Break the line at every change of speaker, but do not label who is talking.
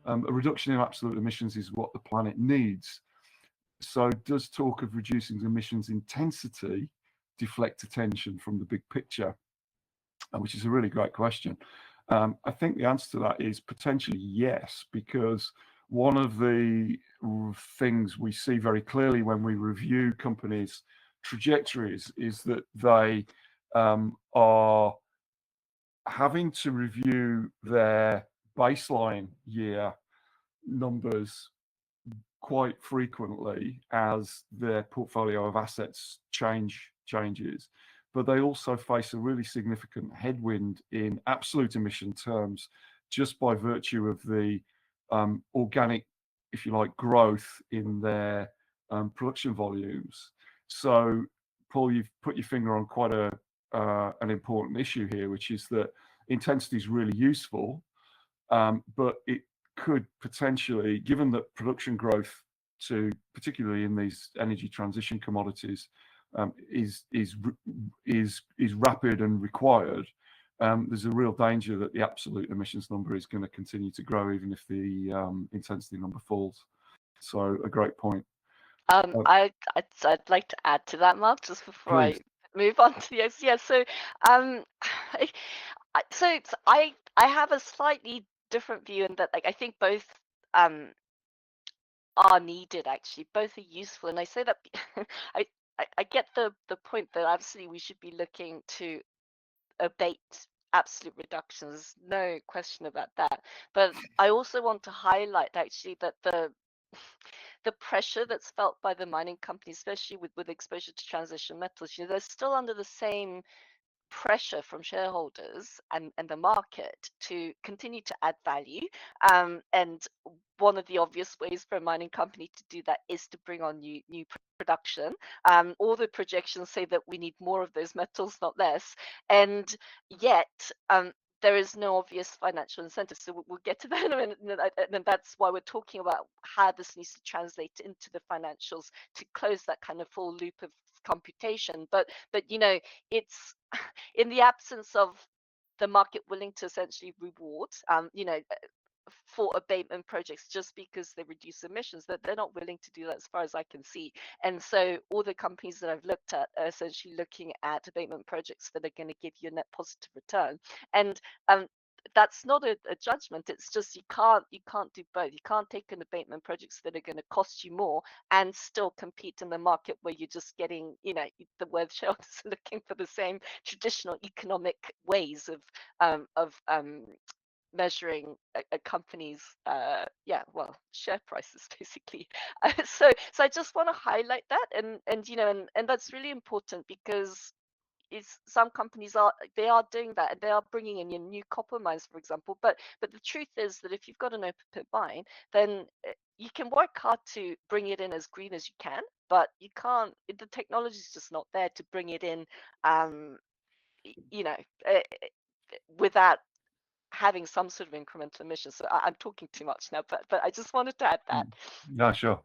A reduction in absolute emissions is what the planet needs. So does talk of reducing emissions intensity deflect attention from the big picture? Which is a really great question. I think the answer to that is potentially yes, because one of the things we see very clearly when we review companies' trajectories is that they are having to review their baseline year numbers quite frequently as their portfolio of assets changes, but they also face a really significant headwind in absolute emission terms just by virtue of the organic, if you like, growth in their production volumes. So, Paul, you've put your finger on quite an important issue here, which is that intensity is really useful, but it could potentially, given that production growth, particularly in these energy transition commodities, is rapid and required, there's a real danger that the absolute emissions number is going to continue to grow even if the intensity number falls. So a great point.
I'd like to add to that, Mark, just before
Please.
I move on to the yeah. So I have a slightly different view in that, like, I think both are needed. Actually, both are useful, and I say that I get the point that absolutely we should be looking to abate absolute reductions, no question about that. But I also want to highlight actually that the pressure that's felt by the mining companies, especially with exposure to transition metals, they're still under the same pressure from shareholders and the market to continue to add value. And one of the obvious ways for a mining company to do that is to bring on new production. All the projections say that we need more of those metals, not less. And yet, there is no obvious financial incentive. So we'll get to that in a minute. And that's why we're talking about how this needs to translate into the financials to close that kind of full loop of computation. But it's in the absence of the market willing to essentially reward for abatement projects just because they reduce emissions, that they're not willing to do that as far as I can see. And so all the companies that I've looked at are essentially looking at abatement projects that are going to give you a net positive return. And that's not a judgment. It's just you can't do both. You can't take an abatement projects that are going to cost you more and still compete in the market where you're just getting, the word shareholders are looking for the same traditional economic ways of measuring a company's share prices basically. So I just want to highlight that, and that's really important because some companies are doing that, and they are bringing in your new copper mines, for example. But the truth is that if you've got an open pit mine, then you can work hard to bring it in as green as you can, but you can't. The technology is just not there to bring it in, without having some sort of incremental emissions. So I'm talking too much now, but I just wanted to add that.
Yeah, sure.